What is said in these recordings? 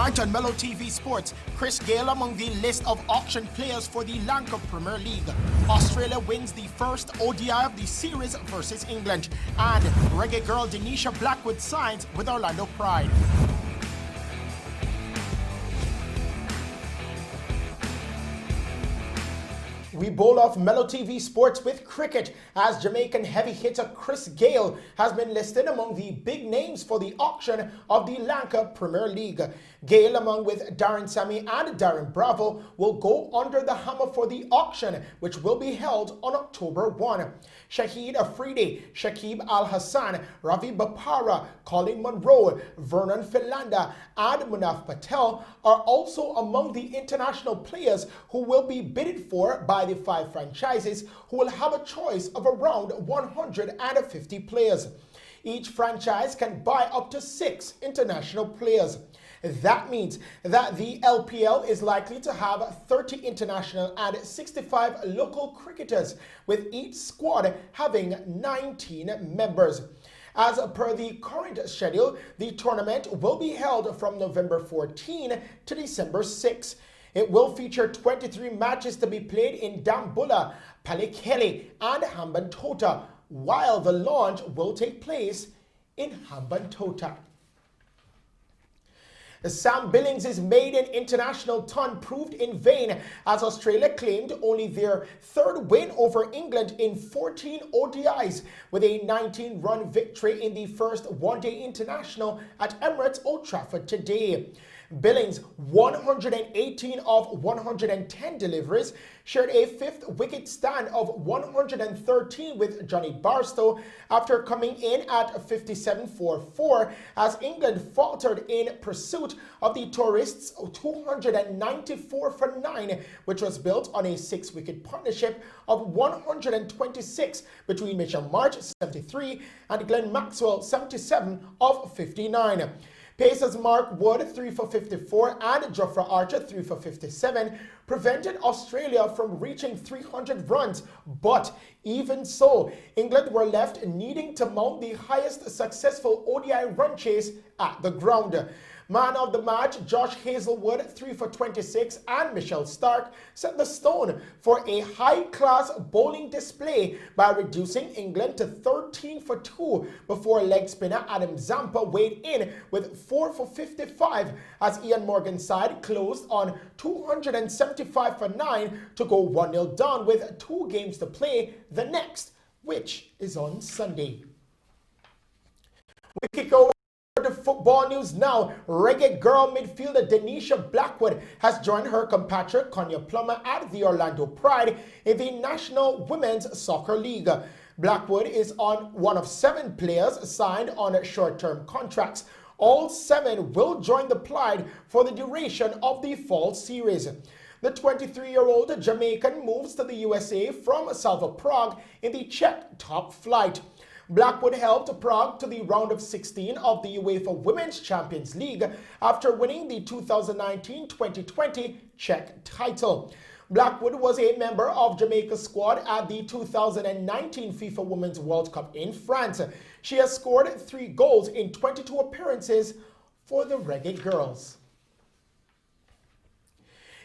Tonight on Mello TV Sports, Chris Gayle among the list of auction players for the Lanka Premier League. Australia wins the first ODI of the series versus England. And reggae girl Denisha Blackwood signs with Orlando Pride. We bowl off Mello TV Sports with cricket as Jamaican heavy hitter Chris Gayle has been listed among the big names for the auction of the Lanka Premier League. Gayle, along with Darren Sammy and Darren Bravo, will go under the hammer for the auction, which will be held on October 1. Shahid Afridi, Shakib Al-Hassan, Ravi Bapara, Colin Monroe, Vernon Finlanda, and Munaf Patel are also among the international players who will be bidded for by the 5 franchises, who will have a choice of around 150 players. Each franchise can buy up to 6 international players. That means that the LPL is likely to have 30 international and 65 local cricketers, with each squad having 19 members. As per the current schedule, the tournament will be held from November 14 to December 6. It will feature 23 matches to be played in Dambulla, Palikheli, and Hambantota, while the launch will take place in Hambantota. Sam Billings' maiden international ton proved in vain as Australia claimed only their 3rd win over England in 14 ODIs with a 19-run victory in the first one-day international at Emirates Old Trafford today. Billings, 118 of 110 deliveries, shared a 5th wicket stand of 113 with Johnny Barstow after coming in at 57 for 4 as England faltered in pursuit of the tourists' 294 for 9, which was built on a 6-wicket partnership of 126 between Mitchell March, 73, and Glenn Maxwell, 77 of 59. Pacers Mark Wood, 3 for 54, and Jofra Archer, 3 for 57, prevented Australia from reaching 300 runs. But even so, England were left needing to mount the highest successful ODI run chase at the ground. Man of the match, Josh Hazlewood, 3 for 26, and Michelle Stark set the stone for a high-class bowling display by reducing England to 13 for 2 before leg spinner Adam Zampa weighed in with 4 for 55 as Ian Morgan's side closed on 275 for 9 to go 1-0 down with 2 games to play, the next, which is on Sunday. We kick over to football news now. Reggae girl midfielder Denisha Blackwood has joined her compatriot Konya Plummer at the Orlando Pride in the National Women's Soccer League. Blackwood is on one of 7 players signed on short-term contracts. All 7 will join the Pride for the duration of the fall series. The 23-year-old Jamaican moves to the USA from Salva Prague in the Czech top flight. Blackwood helped Prague to the round of 16 of the UEFA Women's Champions League after winning the 2019-2020 Czech title. Blackwood was a member of Jamaica's squad at the 2019 FIFA Women's World Cup in France. She has scored 3 goals in 22 appearances for the Reggae Girls.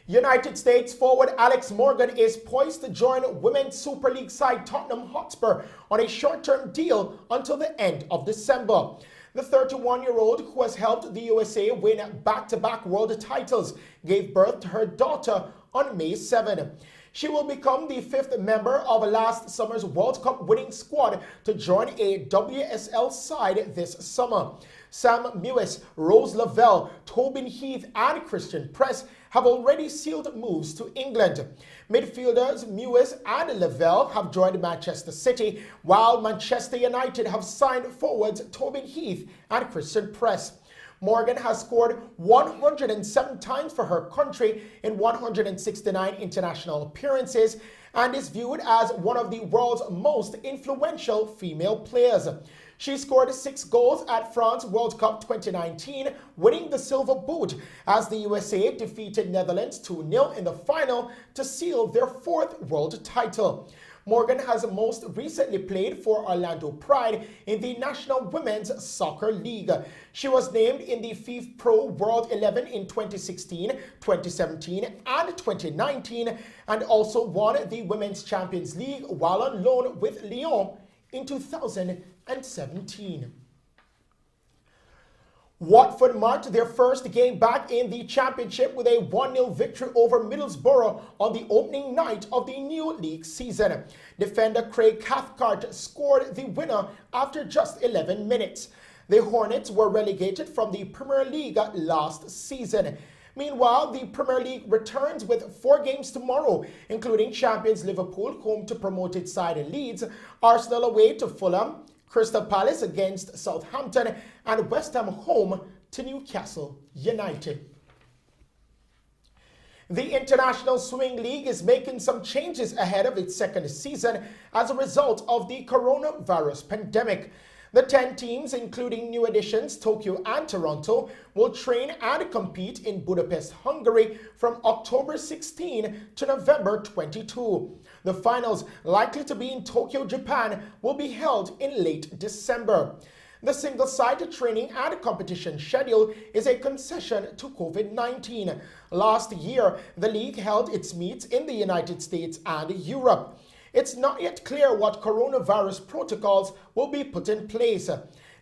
United States forward Alex Morgan is poised to join Women's Super League side Tottenham Hotspur on a short-term deal until the end of December. The 31-year-old, who has helped the USA win back-to-back world titles, gave birth to her daughter on May 7. She will become the 5th member of last summer's World Cup winning squad to join a WSL side this summer. Sam Mewis, Rose Lavelle, Tobin Heath, and Christian Press have already sealed moves to England. Midfielders Mewis and Lavelle have joined Manchester City, while Manchester United have signed forwards Tobin Heath and Christian Press. Morgan has scored 107 times for her country in 169 international appearances and is viewed as one of the world's most influential female players. She scored 6 goals at France World Cup 2019, winning the silver boot as the USA defeated Netherlands 2-0 in the final to seal their 4th world title. Morgan has most recently played for Orlando Pride in the National Women's Soccer League. She was named in the FIFA Pro World 11 in 2016, 2017, and 2019, and also won the Women's Champions League while on loan with Lyon in 2017. Watford marked their first game back in the championship with a 1-0 victory over Middlesbrough on the opening night of the new league season. Defender Craig Cathcart scored the winner after just 11 minutes. The Hornets were relegated from the Premier League last season. Meanwhile, the Premier League returns with 4 games tomorrow, including champions Liverpool home to promoted side Leeds, Arsenal away to Fulham, Crystal Palace against Southampton, and West Ham home to Newcastle United. The International Swimming League is making some changes ahead of its second season as a result of the coronavirus pandemic. The 10 teams, including new additions Tokyo and Toronto, will train and compete in Budapest, Hungary from October 16 to November 22. The finals, likely to be in Tokyo, Japan, will be held in late December. The single-sided training and competition schedule is a concession to COVID-19. Last year, the league held its meets in the United States and Europe. It's not yet clear what coronavirus protocols will be put in place.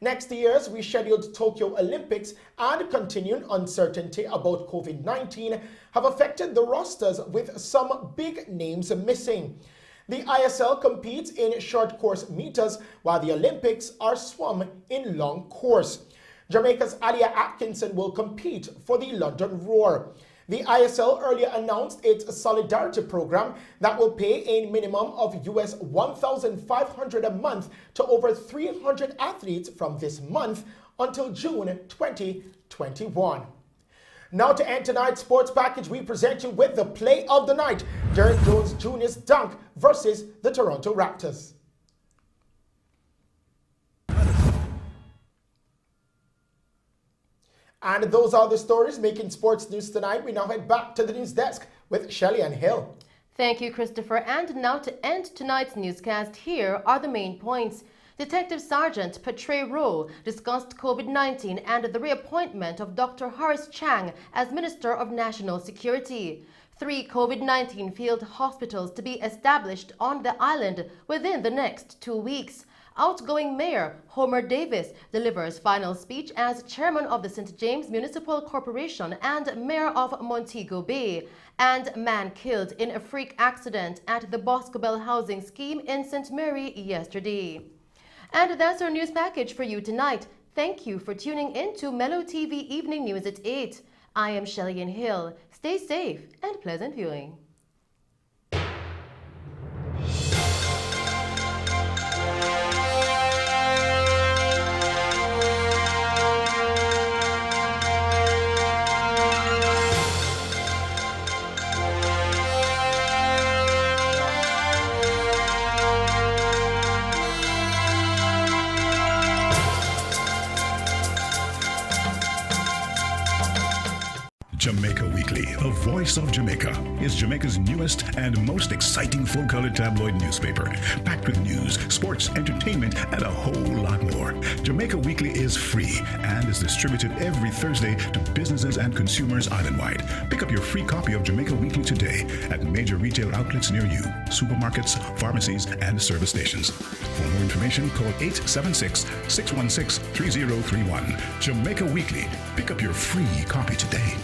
Next year's rescheduled Tokyo Olympics and continuing uncertainty about COVID-19 have affected the rosters with some big names missing. The ISL competes in short course meters while the Olympics are swum in long course. Jamaica's Alia Atkinson will compete for the London Roar. The ISL earlier announced its solidarity program that will pay a minimum of US $1,500 a month to over 300 athletes from this month until June 2021. Now to end tonight's sports package, we present you with the play of the night, Derek Jones Jr.'s dunk versus the Toronto Raptors. And those are the stories making sports news tonight. We now head back to the news desk with Shelley and Hill. Thank you, Christopher. And now to end tonight's newscast, here are the main points. Detective Sergeant Patrick Rowe discussed COVID-19 and the reappointment of Dr. Horace Chang as Minister of National Security. 3 COVID-19 field hospitals to be established on the island within the next 2 weeks. Outgoing Mayor Homer Davis delivers final speech as Chairman of the St. James Municipal Corporation and Mayor of Montego Bay. And man killed in a freak accident at the Boscobel housing scheme in St. Mary yesterday. And that's our news package for you tonight. Thank you for tuning in to Mello TV Evening News at 8. I am Shelley Hill. Stay safe and pleasant viewing. Jamaica Weekly, the voice of Jamaica, is Jamaica's newest and most exciting full-color tabloid newspaper, packed with news, sports, entertainment, and a whole lot more. Jamaica Weekly is free and is distributed every Thursday to businesses and consumers island-wide. Pick up your free copy of Jamaica Weekly today at major retail outlets near you, supermarkets, pharmacies, and service stations. For more information, call 876-616-3031. Jamaica Weekly. Pick up your free copy today.